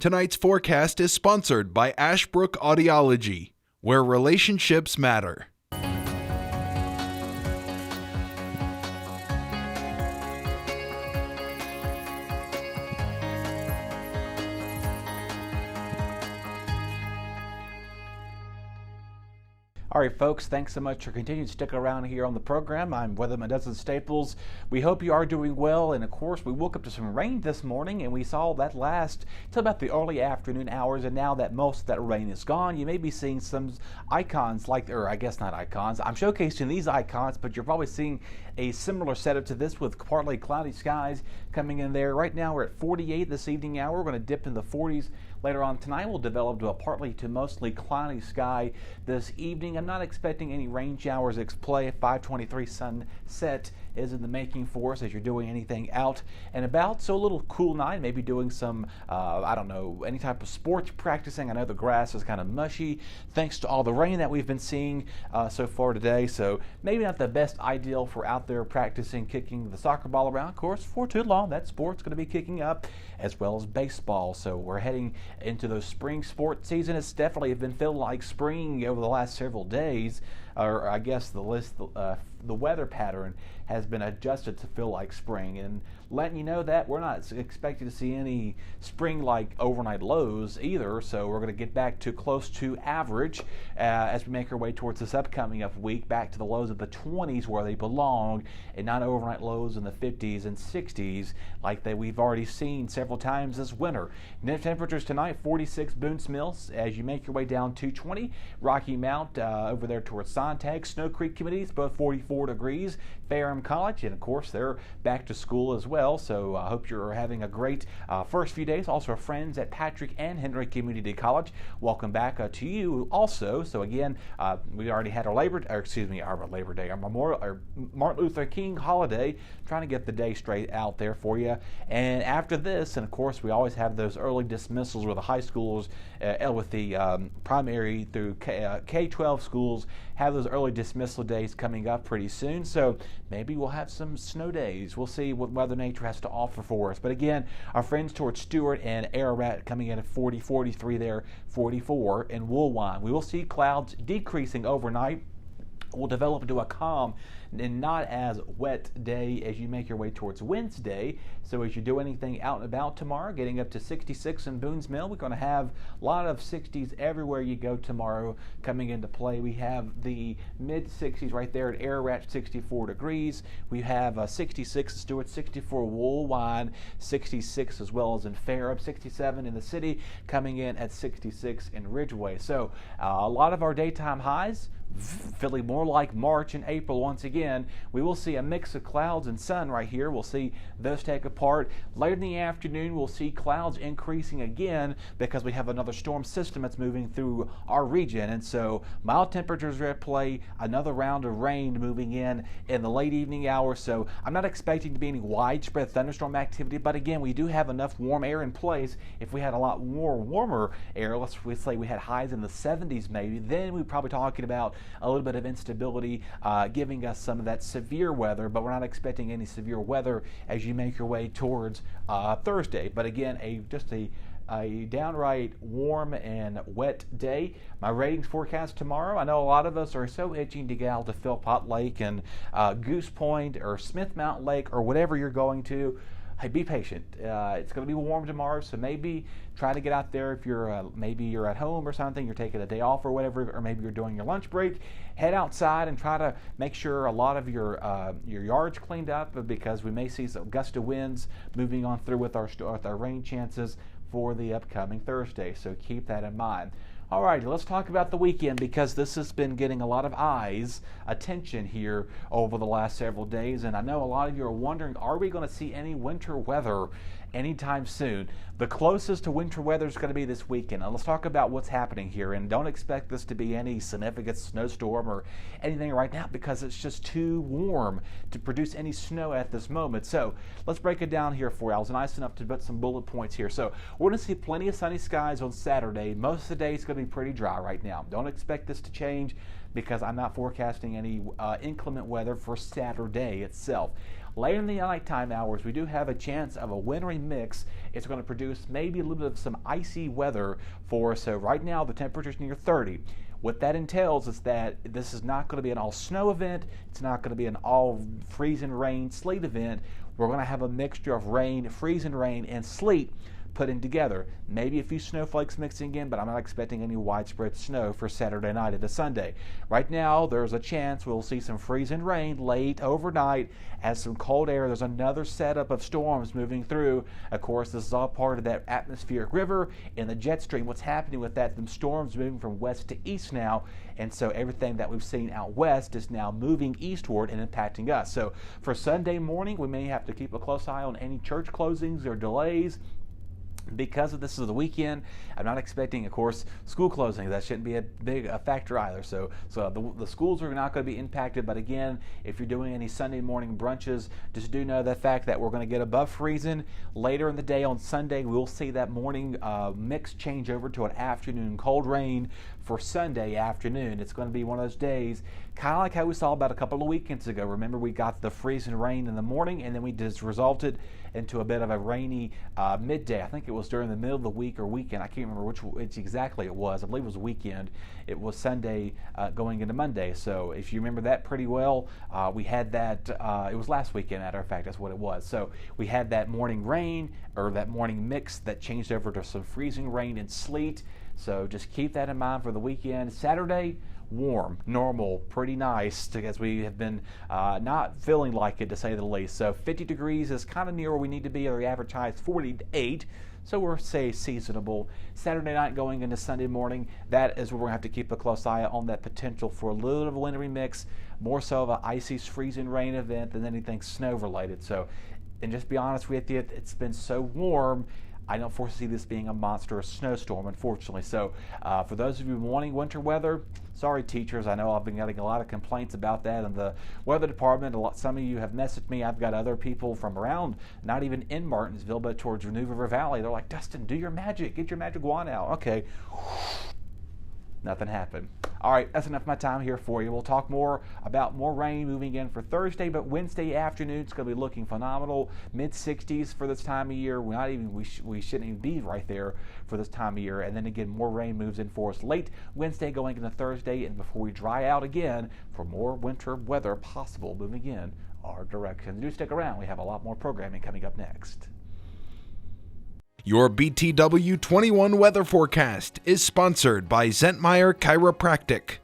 Tonight's forecast is sponsored by Ashbrook Audiology, where relationships matter. All right, folks, thanks so much for continuing to stick around here on the program. I'm Weatherman Dozen Staples. We hope you are doing well, and of course, we woke up to some rain this morning, and we saw that last till about the early afternoon hours, and now that most of that rain is gone, you may be seeing some icons or I guess not icons. I'm showcasing these icons, but you're probably seeing a similar setup to this with partly cloudy skies coming in there. Right now, we're at 48 this evening hour. We're going to dip in the 40s. Later on tonight, we'll develop to a partly to mostly cloudy sky this evening. I'm not expecting any rain showers at play. 5:23 sunset is in the making for us as you're doing anything out and about. So a little cool night, maybe doing some, I don't know, any type of sports practicing. I know the grass is kind of mushy thanks to all the rain that we've been seeing so far today. So maybe not the best ideal for out there practicing, kicking the soccer ball around. Of course, for too long, that sport's going to be kicking up as well as baseball. So we're heading into those spring sports season. It's definitely been feeling like spring over the last several days, or I guess the weather pattern has been adjusted to feel like spring, and letting you know that we're not expecting to see any spring-like overnight lows either, so we're going to get back to close to average as we make our way towards this upcoming week, back to the lows of the 20s where they belong, and not overnight lows in the 50s and 60s like we've already seen several times this winter. Net temperatures tonight, 46 Boone's Mills as you make your way down 220. Rocky Mount over there towards Sontag. Snow Creek communities, both 44 degrees. Ferrum College, and of course they're back to school as well, so I hope you're having a great first few days. Also friends at Patrick and Henry Community College, welcome back to you also. So again, we already had our Martin Luther King holiday, trying to get the day straight out there for you. And after this, and of course we always have those early dismissals with the high schools, with the primary through K-12 schools have those early dismissal days coming up pretty soon, so maybe we'll have some snow days. We'll see what Mother Nature has to offer for us. But again, our friends towards Stewart and Ararat coming in at 40, 43 there, 44 in Woolwine. We will see clouds decreasing overnight. Will develop into a calm and not as wet day as you make your way towards Wednesday. So as you do anything out and about tomorrow, getting up to 66 in Boone's Mill, we're going to have a lot of 60s everywhere you go tomorrow coming into play. We have the mid-60s right there at Ararat, 64 degrees. We have 66 in Stewart, 64 Woolwine, 66 as well as in Ferrum, 67 in the city, coming in at 66 in Ridgeway. So a lot of our daytime highs feeling more like March and April once again. We will see a mix of clouds and sun right here. We'll see those take apart. Later in the afternoon, we'll see clouds increasing again because we have another storm system that's moving through our region. And so mild temperatures are at play, another round of rain moving in the late evening hours. So I'm not expecting to be any widespread thunderstorm activity, but again, we do have enough warm air in place. If we had a lot more warmer air, let's say we had highs in the 70s maybe, then we'd probably talking about a little bit of instability giving us some of that severe weather, but we're not expecting any severe weather as you make your way towards Thursday. But again, just a downright warm and wet day. My ratings forecast tomorrow, I know a lot of us are so itching to get out to Philpott Lake and Goose Point or Smith Mountain Lake or whatever you're going to. Hey, be patient. It's going to be warm tomorrow, so maybe try to get out there if you're maybe you're at home or something, you're taking a day off or whatever, or maybe you're doing your lunch break. Head outside and try to make sure a lot of your yard's cleaned up, because we may see some gust of winds moving on through with our rain chances for the upcoming Thursday. So keep that in mind. All right, let's talk about the weekend, because this has been getting a lot of attention here over the last several days. And I know a lot of you are wondering, are we going to see any winter weather anytime soon? The closest to winter weather is going to be this weekend. Now let's talk about what's happening here, and don't expect this to be any significant snowstorm or anything right now, because it's just too warm to produce any snow at this moment. So let's break it down here for you. I was nice enough to put some bullet points here. So we're going to see plenty of sunny skies on Saturday. Most of the day it's going to be pretty dry right now. Don't expect this to change, because I'm not forecasting any inclement weather for Saturday itself. later in the nighttime hours, we do have a chance of a wintry mix. It's going to produce maybe a little bit of some icy weather for us. So right now the temperature's near 30. What that entails is that this is not going to be an all snow event. It's not going to be an all freezing rain, sleet event. We're going to have a mixture of rain, freezing rain, and sleet put in together. Maybe a few snowflakes mixing in, but I'm not expecting any widespread snow for Saturday night into Sunday. Right now, there's a chance we'll see some freezing rain late overnight as some cold air. There's another setup of storms moving through. Of course, this is all part of that atmospheric river in the jet stream. What's happening with that? The storms moving from west to east now, and so everything that we've seen out west is now moving eastward and impacting us. So for Sunday morning, we may have to keep a close eye on any church closings or delays. Because of this is the weekend, I'm not expecting, of course, school closings. That shouldn't be a big factor either. So the schools are not going to be impacted. But again, if you're doing any Sunday morning brunches, just do know the fact that we're going to get above freezing. Later in the day on Sunday, we'll see that morning mix change over to an afternoon cold rain for Sunday afternoon. It's going to be one of those days, kind of like how we saw about a couple of weekends ago. Remember, we got the freezing rain in the morning, and then we just resulted into a bit of a rainy midday. I think it was during the middle of the week or weekend. I can't remember which exactly it was. I believe it was weekend. It was Sunday going into Monday. So if you remember that pretty well, we had that, it was last weekend, matter of fact, that's what it was. So we had that morning rain, or that morning mix that changed over to some freezing rain and sleet. So just keep that in mind for the weekend. Saturday, warm, normal, pretty nice, as we have been not feeling like it, to say the least. So 50 degrees is kind of near where we need to be. Or advertised 48, so we're, say, seasonable. Saturday night going into Sunday morning, that is where we're going to have to keep a close eye on that potential for a little bit of a wintry mix, more so of an icy, freezing rain event than anything snow related. So, and just be honest with you, it's been so warm, I don't foresee this being a monstrous snowstorm, unfortunately. So for those of you wanting winter weather, sorry teachers, I know I've been getting a lot of complaints about that in the weather department. Some of you have messaged me. I've got other people from around, not even in Martinsville, but towards New River Valley. They're like, Dustin, do your magic. Get your magic wand out. Okay. Nothing happened. All right, that's enough of my time here for you. We'll talk more about more rain moving in for Thursday, but Wednesday afternoon it's going to be looking phenomenal. Mid-60s for this time of year. We shouldn't even be right there for this time of year. And then again, more rain moves in for us late Wednesday going into Thursday, and before we dry out again for more winter weather possible moving in our direction. Do stick around. We have a lot more programming coming up next. Your BTW21 weather forecast is sponsored by Zentmeyer Chiropractic.